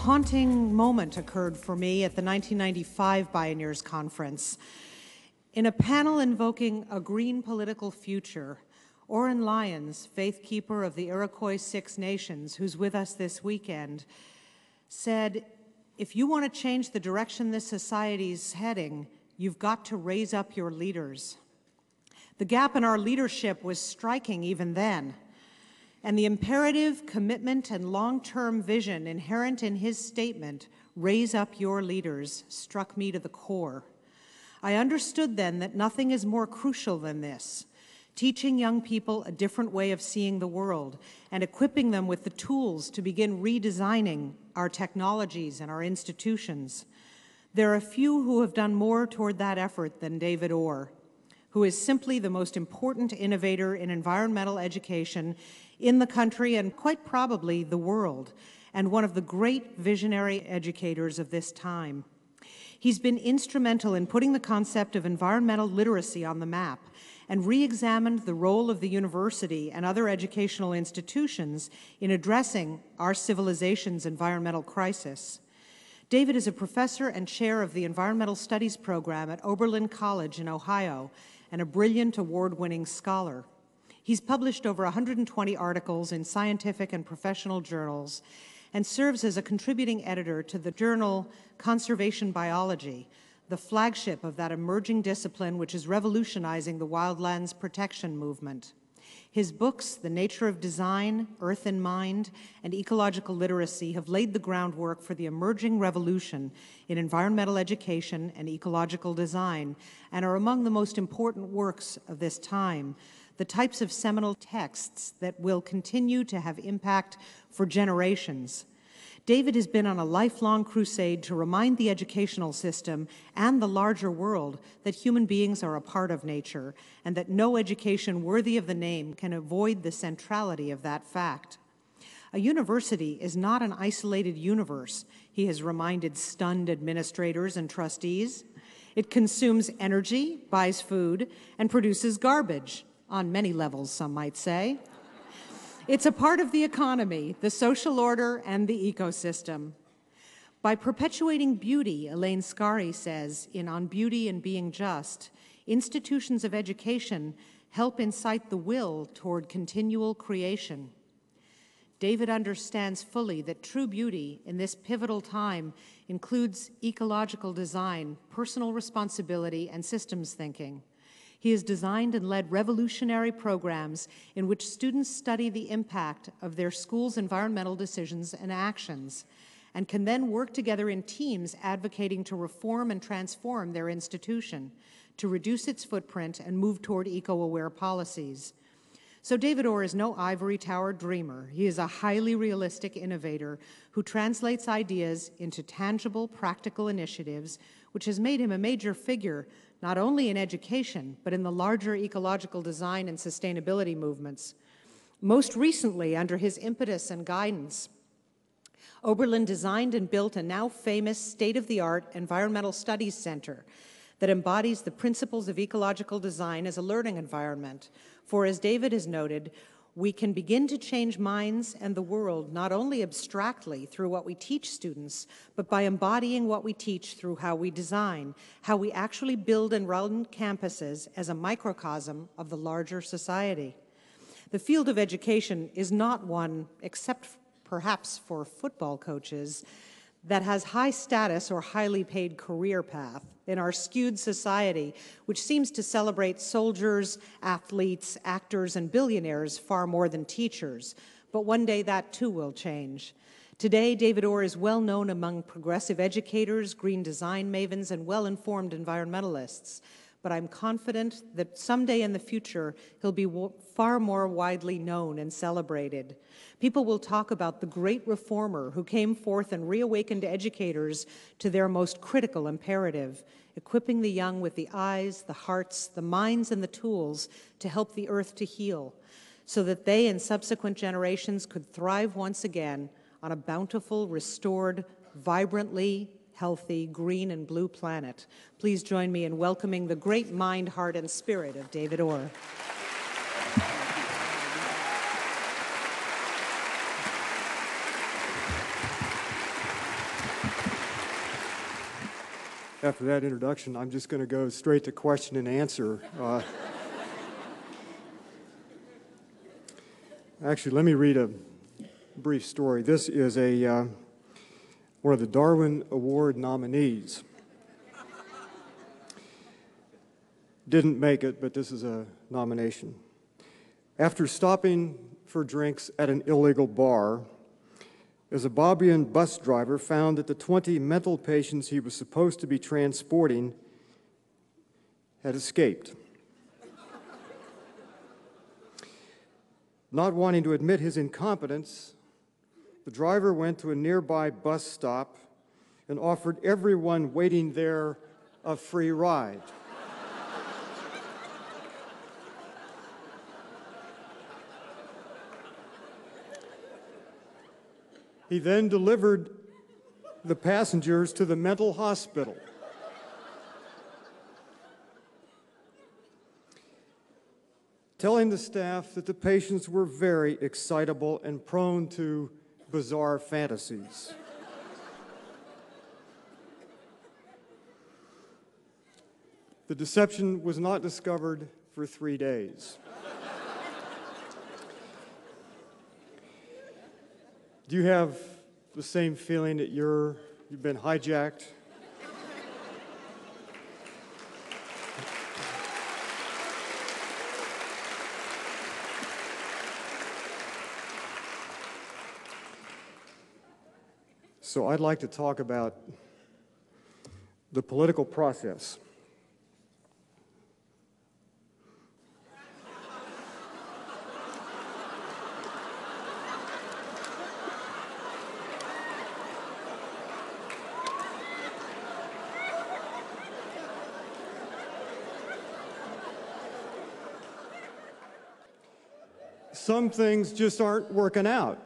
Haunting moment occurred for me at the 1995 Bioneers Conference. In a panel invoking a green political future, Oren Lyons, faith keeper of the Iroquois Six Nations, who's with us this weekend, said, if you want to change the direction this society's heading, you've got to raise up your leaders. The gap in our leadership was striking even then. And the imperative, commitment, and long-term vision inherent in his statement, raise up your leaders, struck me to the core. I understood then that nothing is more crucial than this, teaching young people a different way of seeing the world and equipping them with the tools to begin redesigning our technologies and our institutions. There are few who have done more toward that effort than David Orr, who is simply the most important innovator in environmental education in the country and quite probably the world, and one of the great visionary educators of this time. He's been instrumental in putting the concept of environmental literacy on the map and re-examined the role of the university and other educational institutions in addressing our civilization's environmental crisis. David is a professor and chair of the Environmental Studies program at Oberlin College in Ohio and a brilliant award-winning scholar. He's published over 120 articles in scientific and professional journals and serves as a contributing editor to the journal Conservation Biology, the flagship of that emerging discipline which is revolutionizing the wildlands protection movement. His books, The Nature of Design, Earth in Mind, and Ecological Literacy have laid the groundwork for the emerging revolution in environmental education and ecological design and are among the most important works of this time, the types of seminal texts that will continue to have impact for generations. David has been on a lifelong crusade to remind the educational system and the larger world that human beings are a part of nature and that no education worthy of the name can avoid the centrality of that fact. A university is not an isolated universe, he has reminded stunned administrators and trustees. It consumes energy, buys food, and produces garbage. On many levels, some might say. It's a part of the economy, the social order, and the ecosystem. By perpetuating beauty, Elaine Scarry says in On Beauty and Being Just, institutions of education help incite the will toward continual creation. David understands fully that true beauty in this pivotal time includes ecological design, personal responsibility, and systems thinking. He has designed and led revolutionary programs in which students study the impact of their school's environmental decisions and actions, and can then work together in teams advocating to reform and transform their institution, to reduce its footprint and move toward eco-aware policies. So David Orr is no ivory tower dreamer. He is a highly realistic innovator who translates ideas into tangible, practical initiatives, which has made him a major figure not only in education, but in the larger ecological design and sustainability movements. Most recently, under his impetus and guidance, Oberlin designed and built a now famous state-of-the-art environmental studies center that embodies the principles of ecological design as a learning environment. For as David has noted, we can begin to change minds and the world not only abstractly through what we teach students, but by embodying what we teach through how we design, how we actually build and run campuses as a microcosm of the larger society. The field of education is not one, except perhaps for football coaches, that has high status or highly paid career path in our skewed society, which seems to celebrate soldiers, athletes, actors, and billionaires far more than teachers. But one day that too will change. Today, David Orr is well known among progressive educators, green design mavens, and well-informed environmentalists. but I'm confident that someday in the future, he'll be far more widely known and celebrated. People will talk about the great reformer who came forth and reawakened educators to their most critical imperative, equipping the young with the eyes, the hearts, the minds, and the tools to help the earth to heal, so that they and subsequent generations could thrive once again on a bountiful, restored, vibrantly healthy, green and blue planet. Please join me in welcoming the great mind, heart, and spirit of David Orr. After that introduction, I'm just going to go straight to question and answer. Actually, let me read a brief story. This is one of the Darwin Award nominees. Didn't make it, but this is a nomination. After stopping for drinks at an illegal bar, a Zimbabwean bus driver found that the 20 mental patients he was supposed to be transporting had escaped. Not wanting to admit his incompetence, the driver went to a nearby bus stop and offered everyone waiting there a free ride. He then delivered the passengers to the mental hospital. Telling the staff that the patients were very excitable and prone to bizarre fantasies. The deception was not discovered for 3 days. Do you have the same feeling that you've been hijacked? So I'd like to talk about the political process. Some things just aren't working out.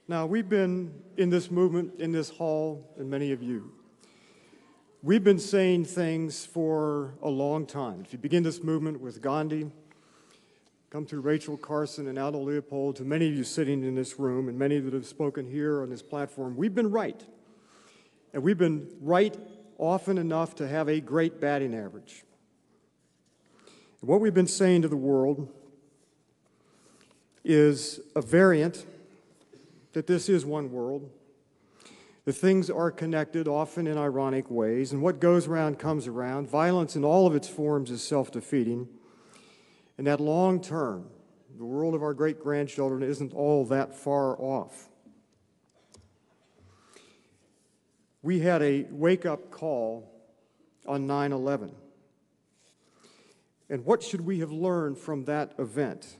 Now, we've been in this movement, in this hall, and many of you, we've been saying things for a long time. If you begin this movement with Gandhi, come through Rachel Carson and Aldo Leopold, to many of you sitting in this room, and many that have spoken here on this platform, we've been right. And we've been right often enough to have a great batting average. And what we've been saying to the world is a variant that this is one world, that things are connected, often in ironic ways, and what goes around comes around. Violence in all of its forms is self-defeating, and that long term, the world of our great-grandchildren isn't all that far off. We had a wake-up call on 9/11, and what should we have learned from that event?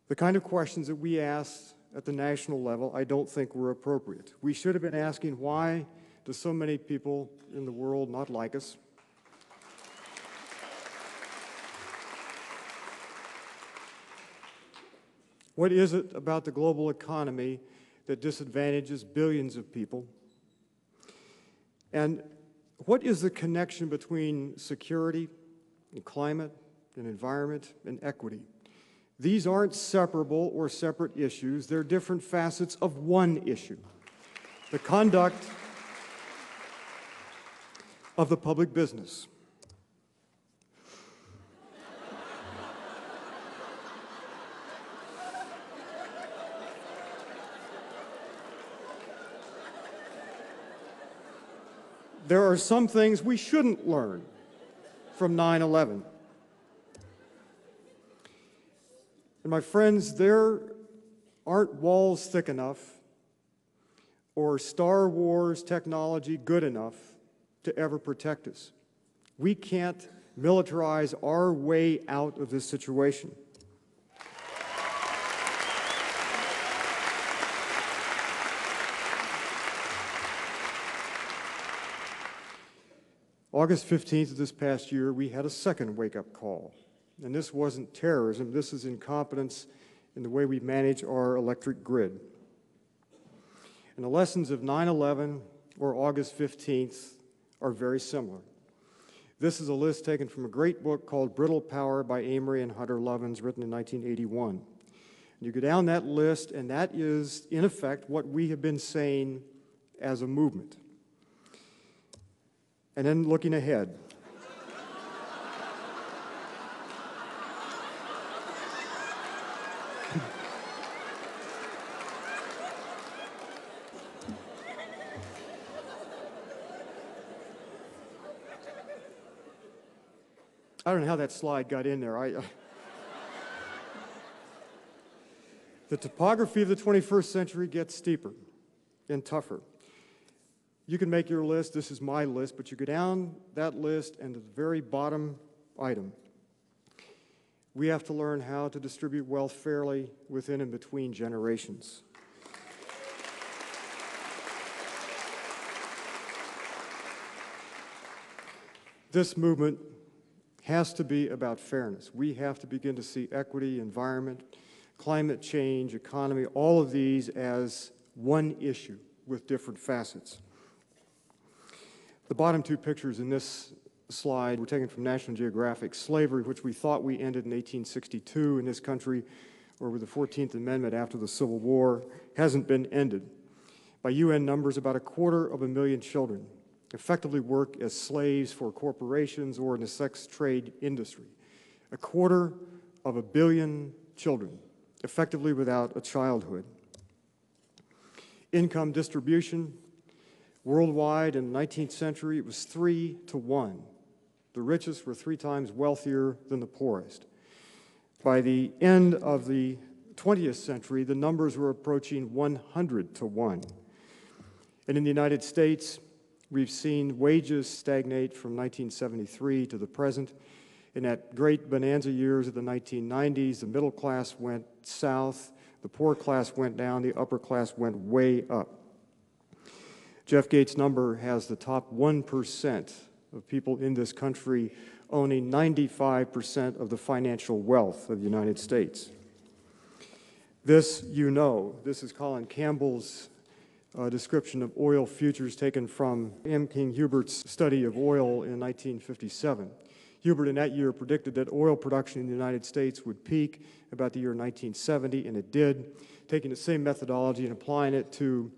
The kind of questions that we asked at the national level, I don't think were appropriate. We should have been asking, why do so many people in the world not like us? What is it about the global economy that disadvantages billions of people? And what is the connection between security and climate and environment and equity? These aren't separable or separate issues. They're different facets of one issue, the conduct of the public business. There are some things we shouldn't learn from 9/11. And my friends, there aren't walls thick enough or Star Wars technology good enough to ever protect us. We can't militarize our way out of this situation. August 15th of this past year, we had a second wake-up call. And this wasn't terrorism, this is incompetence in the way we manage our electric grid. And the lessons of 9/11 or August 15th are very similar. This is a list taken from a great book called Brittle Power by Amory and Hunter Lovins, written in 1981. You go down that list, and that is, in effect, what we have been saying as a movement. And then looking ahead. I don't know how that slide got in there. The topography of the 21st century gets steeper and tougher. You can make your list. This is my list, but you go down that list, and at the very bottom item, we have to learn how to distribute wealth fairly within and between generations. This movement has to be about fairness. We have to begin to see equity, environment, climate change, economy, all of these as one issue with different facets. The bottom two pictures in this slide were taken from National Geographic. Slavery, which we thought we ended in 1862 in this country, or with the 14th Amendment after the Civil War, hasn't been ended. By UN numbers, about 250,000 children effectively work as slaves for corporations or in the sex trade industry. 250 million children effectively without a childhood. Income distribution. Worldwide in the 19th century, it was 3 to 1. The richest were 3 times wealthier than the poorest. By the end of the 20th century, the numbers were approaching 100 to 1. And in the United States, we've seen wages stagnate from 1973 to the present. In that great bonanza years of the 1990s, the middle class went south, the poor class went down, the upper class went way up. Jeff Gates' number has the top 1% of people in this country owning 95% of the financial wealth of the United States. This, you know, this is Colin Campbell's description of oil futures taken from M. King Hubert's study of oil in 1957. Hubert in that year predicted that oil production in the United States would peak about the year 1970, and it did. Taking the same methodology and applying it to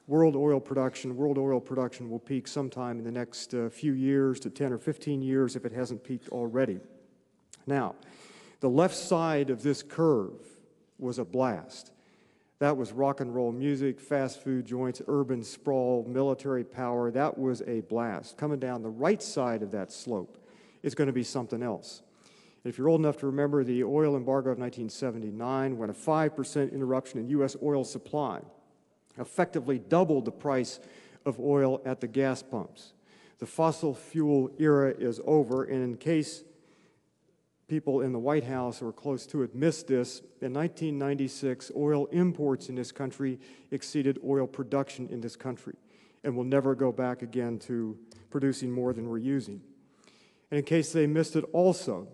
world oil production will peak sometime in the next few years to 10 or 15 years if it hasn't peaked already. Now, the left side of this curve was a blast. That was rock and roll music, fast food joints, urban sprawl, military power. That was a blast. Coming down the right side of that slope is going to be something else. And if you're old enough to remember the oil embargo of 1979, when a 5% interruption in U.S. oil supply effectively doubled the price of oil at the gas pumps. The fossil fuel era is over, and in case people in the White House or close to it missed this, in 1996, oil imports in this country exceeded oil production in this country, and will never go back again to producing more than we're using. And in case they missed it also,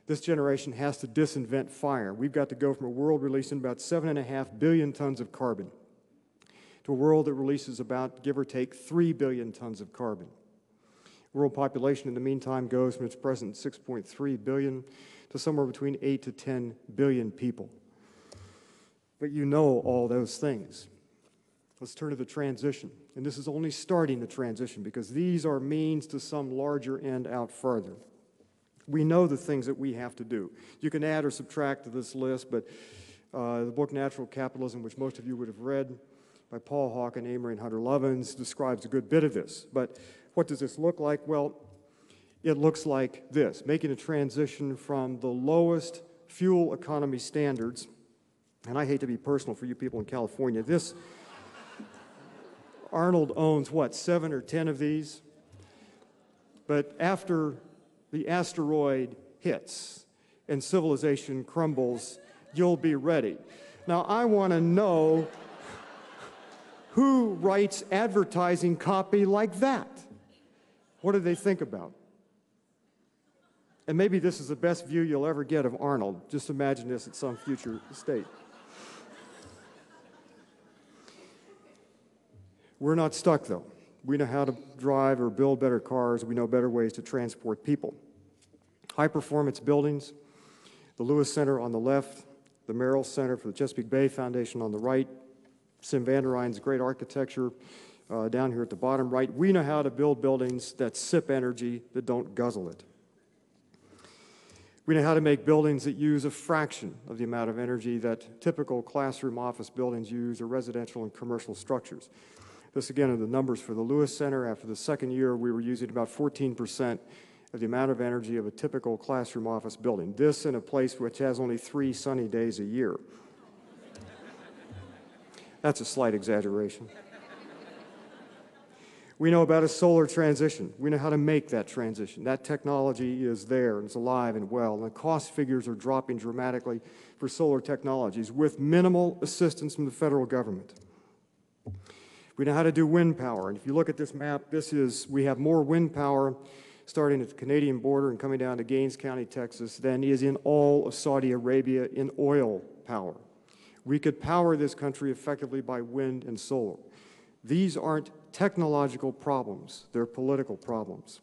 this generation has to disinvent fire. We've got to go from a world releasing about 7.5 billion tons of carbon to a world that releases about, give or take, 3 billion tons of carbon. World population in the meantime goes from its present 6.3 billion to somewhere between 8 to 10 billion people. But you know all those things. Let's turn to the transition. And this is only starting the transition because these are means to some larger end out further. We know the things that we have to do. You can add or subtract to this list, but the book Natural Capitalism, which most of you would have read, by Paul Hawken, Amory, and Hunter Lovins, describes a good bit of this. But what does this look like? Well, it looks like this, making a transition from the lowest fuel economy standards, and I hate to be personal for you people in California, this Arnold owns, what, 7 or 10 of these? But after the asteroid hits and civilization crumbles, you'll be ready. Now, I want to know who writes advertising copy like that? What do they think about? And maybe this is the best view you'll ever get of Arnold. Just imagine this at some future state. We're not stuck, though. We know how to drive or build better cars. We know better ways to transport people. High-performance buildings, the Lewis Center on the left, the Merrill Center for the Chesapeake Bay Foundation on the right, Sim van der Rijn's great architecture down here at the bottom right. We know how to build buildings that sip energy, that don't guzzle it. We know how to make buildings that use a fraction of the amount of energy that typical classroom office buildings use or residential and commercial structures. This, again, are the numbers for the Lewis Center. After the second year, we were using about 14% of the amount of energy of a typical classroom office building. This in a place which has only 3 sunny days a year. That's a slight exaggeration. We know about a solar transition. We know how to make that transition. That technology is there and it's alive and well. And the cost figures are dropping dramatically for solar technologies with minimal assistance from the federal government. We know how to do wind power. And if you look at this map, we have more wind power starting at the Canadian border and coming down to Gaines County, Texas, than is in all of Saudi Arabia in oil power. We could power this country effectively by wind and solar. These aren't technological problems, they're political problems.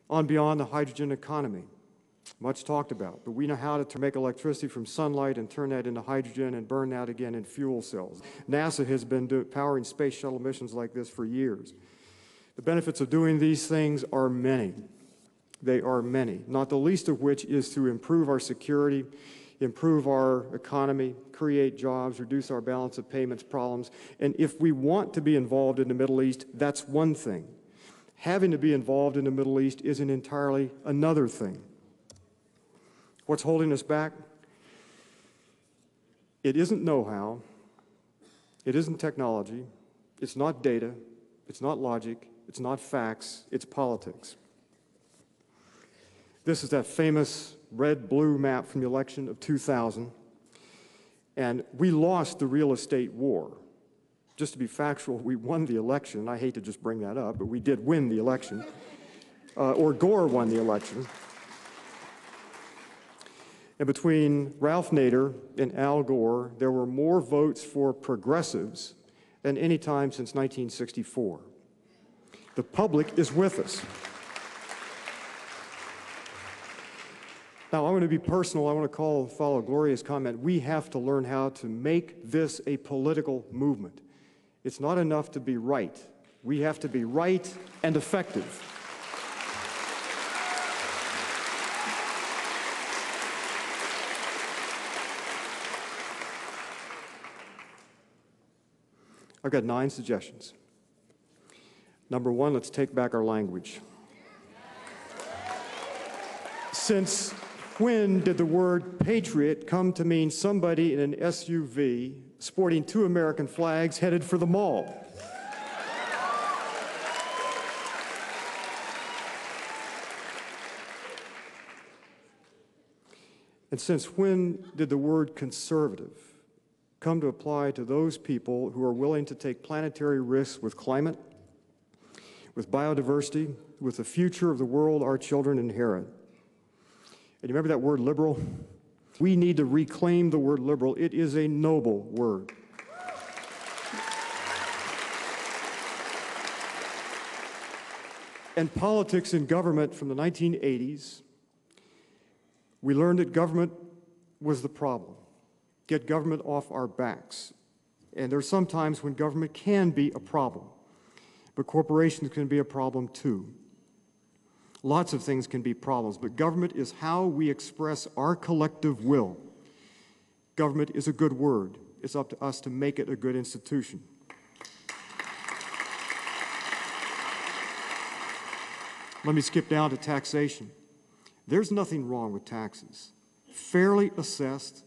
On beyond the hydrogen economy, much talked about, but we know how to make electricity from sunlight and turn that into hydrogen and burn that again in fuel cells. NASA has been powering space shuttle missions like this for years. The benefits of doing these things are many. They are many, not the least of which is to improve our security, improve our economy, create jobs, reduce our balance of payments problems. And if we want to be involved in the Middle East, that's one thing. Having to be involved in the Middle East is an entirely another thing. What's holding us back? It isn't know-how, it isn't technology, it's not data, it's not logic, it's not facts, it's politics. This is that famous red-blue map from the election of 2000, and we lost the real estate war. Just to be factual, we won the election. I hate to just bring that up, but we did win the election. Or Gore won the election. And between Ralph Nader and Al Gore, there were more votes for progressives than any time since 1964. The public is with us. Now, I'm going to be personal. I want to follow Gloria's comment. We have to learn how to make this a political movement. It's not enough to be right. We have to be right and effective. I've got 9 suggestions. Number 1, let's take back our language. Since when did the word patriot come to mean somebody in an SUV sporting 2 American flags headed for the mall? And since when did the word conservative come to apply to those people who are willing to take planetary risks with climate, with biodiversity, with the future of the world our children inherit? And you remember that word liberal? We need to reclaim the word liberal. It is a noble word. And politics and government from the 1980s, we learned that government was the problem. Get government off our backs. And there are some times when government can be a problem, but corporations can be a problem too. Lots of things can be problems, but government is how we express our collective will. Government is a good word. It's up to us to make it a good institution. Let me skip down to taxation. There's nothing wrong with taxes. Fairly assessed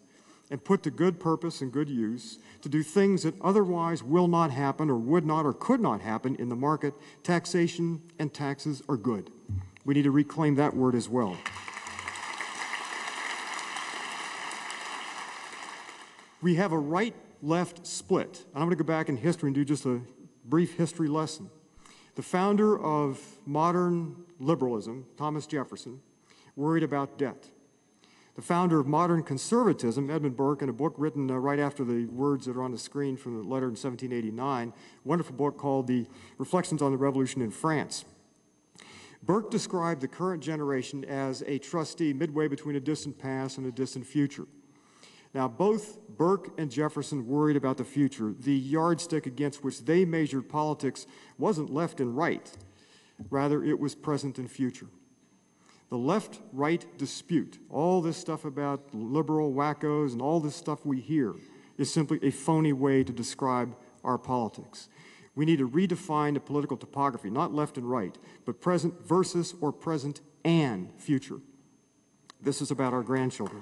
and put to good purpose and good use to do things that otherwise will not happen or would not or could not happen in the market, taxation and taxes are good. We need to reclaim that word as well. We have a right-left split. And I'm going to go back in history and do just a brief history lesson. The founder of modern liberalism, Thomas Jefferson, worried about debt. The founder of modern conservatism, Edmund Burke, in a book written right after the words that are on the screen from the letter in 1789, a wonderful book called The Reflections on the Revolution in France. Burke described the current generation as a trustee midway between a distant past and a distant future. Now, both Burke and Jefferson worried about the future. The yardstick against which they measured politics wasn't left and right. Rather, it was present and future. The left-right dispute, all this stuff about liberal wackos and all this stuff we hear, is simply a phony way to describe our politics. We need to redefine the political topography, not left and right, but present versus or present and future. This is about our grandchildren.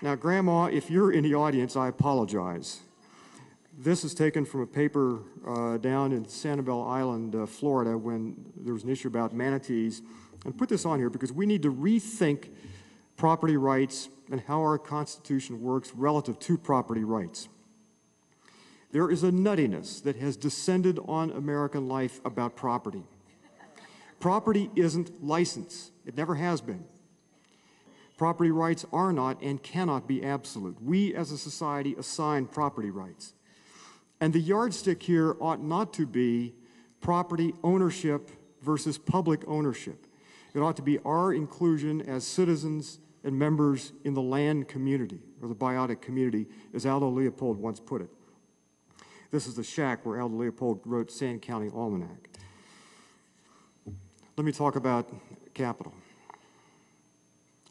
Now, Grandma, if you're in the audience, I apologize. This is taken from a paper down in Sanibel Island, Florida, when there was an issue about manatees. And put this on here because we need to rethink property rights and how our Constitution works relative to property rights. There is a nuttiness that has descended on American life about property. Property isn't license. It never has been. Property rights are not and cannot be absolute. We as a society assign property rights. And the yardstick here ought not to be property ownership versus public ownership. It ought to be our inclusion as citizens and members in the land community, or the biotic community, as Aldo Leopold once put it. This is the shack where Aldo Leopold wrote Sand County Almanac. Let me talk about capital,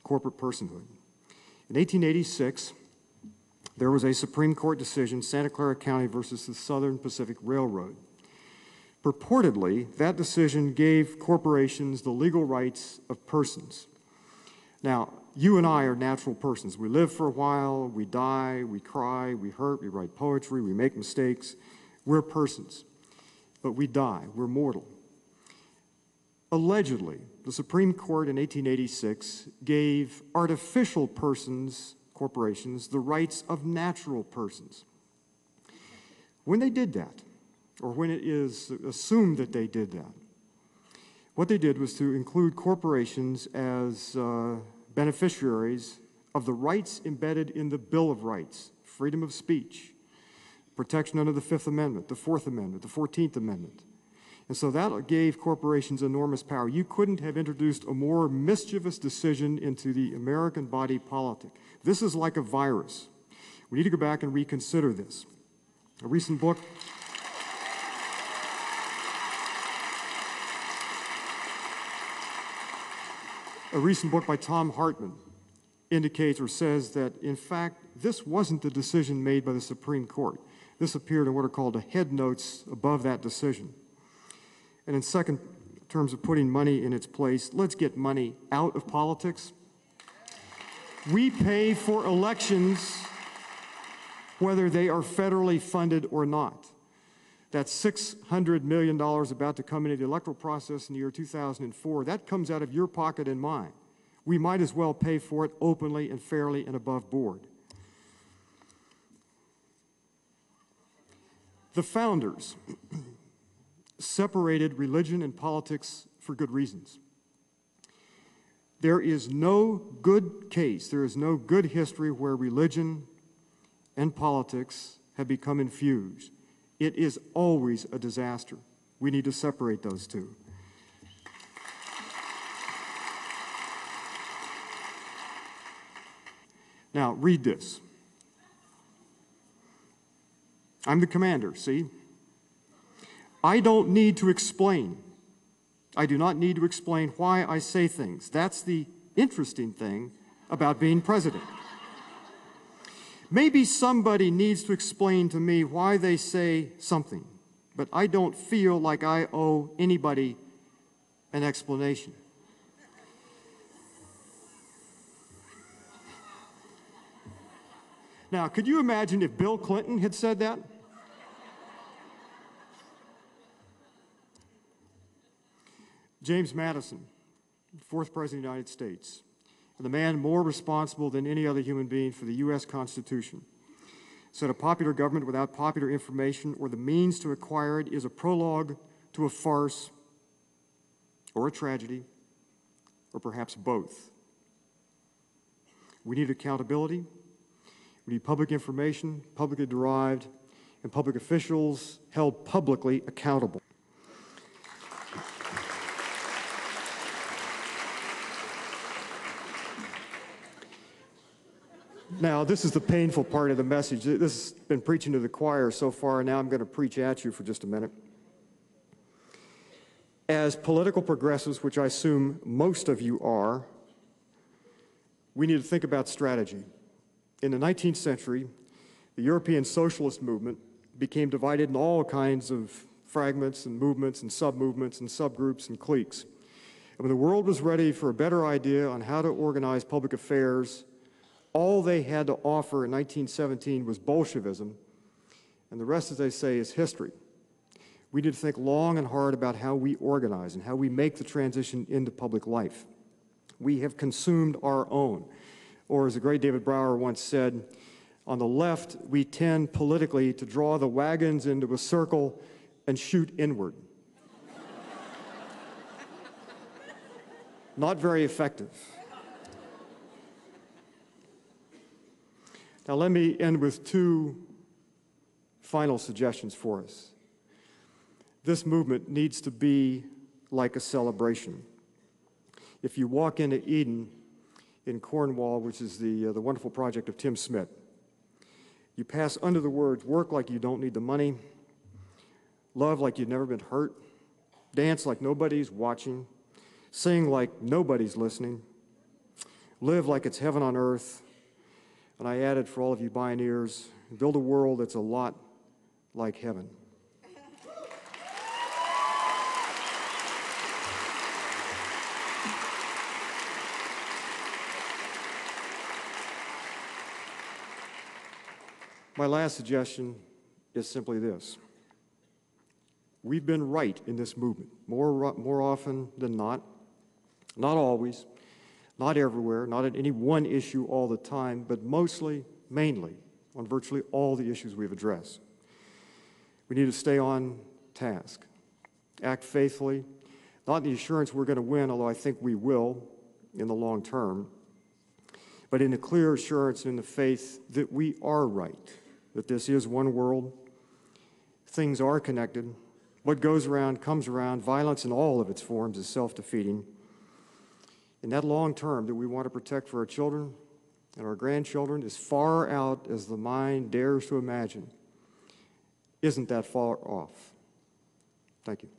corporate personhood. In 1886, there was a Supreme Court decision, Santa Clara County versus the Southern Pacific Railroad. Purportedly, that decision gave corporations the legal rights of persons. Now, you and I are natural persons. We live for a while, we die, we cry, we hurt, we write poetry, we make mistakes. We're persons, but we die, we're mortal. Allegedly, the Supreme Court in 1886 gave artificial persons, corporations, the rights of natural persons. When they did that, or when it is assumed that they did that, what they did was to include corporations as beneficiaries of the rights embedded in the Bill of Rights, freedom of speech, protection under the Fifth Amendment, the Fourth Amendment, the 14th Amendment. And so that gave corporations enormous power. You couldn't have introduced a more mischievous decision into the American body politic. This is like a virus. We need to go back and reconsider this. A recent book by Tom Hartman indicates or says that, in fact, this wasn't the decision made by the Supreme Court. This appeared in what are called the head notes above that decision. And in second terms of putting money in its place, let's get money out of politics. We pay for elections whether they are federally funded or not. That $600 million about to come into the electoral process in the year 2004, that comes out of your pocket and mine. We might as well pay for it openly and fairly and above board. The founders separated religion and politics for good reasons. There is no good case, there is no good history where religion and politics have become infused. It is always a disaster. We need to separate those two. Now, read this. I'm the commander, see? I don't need to explain. I do not need to explain why I say things. That's the interesting thing about being president. Maybe somebody needs to explain to me why they say something, but I don't feel like I owe anybody an explanation. Now, could you imagine if Bill Clinton had said that? James Madison, fourth President of the United States, the man more responsible than any other human being for the U.S. Constitution, said a popular government without popular information or the means to acquire it is a prologue to a farce or a tragedy, or perhaps both. We need accountability. We need public information, publicly derived, and public officials held publicly accountable. Now, this is the painful part of the message. This has been preaching to the choir so far, and now I'm going to preach at you for just a minute. As political progressives, which I assume most of you are, we need to think about strategy. In the 19th century, the European socialist movement became divided in all kinds of fragments and movements and sub-movements and subgroups and cliques. And when the world was ready for a better idea on how to organize public affairs, all they had to offer in 1917 was Bolshevism, and the rest, as they say, is history. We need to think long and hard about how we organize and how we make the transition into public life. We have consumed our own. Or as the great David Orr once said, on the left, we tend politically to draw the wagons into a circle and shoot inward. Not very effective. Now let me end with two final suggestions for us. This movement needs to be like a celebration. If you walk into Eden in Cornwall, which is the wonderful project of Tim Smith, you pass under the words, work like you don't need the money, love like you've never been hurt, dance like nobody's watching, sing like nobody's listening, live like it's heaven on earth, and I added for all of you Bioneers, build a world that's a lot like heaven. My last suggestion is simply this. We've been right in this movement, more often than not always, not everywhere, not at any one issue all the time, but mostly, mainly, on virtually all the issues we've addressed. We need to stay on task, act faithfully, not in the assurance we're going to win, although I think we will in the long term, but in the clear assurance and in the faith that we are right, that this is one world, things are connected, what goes around comes around, violence in all of its forms is self-defeating. In that long term that we want to protect for our children and our grandchildren, as far out as the mind dares to imagine, isn't that far off. Thank you.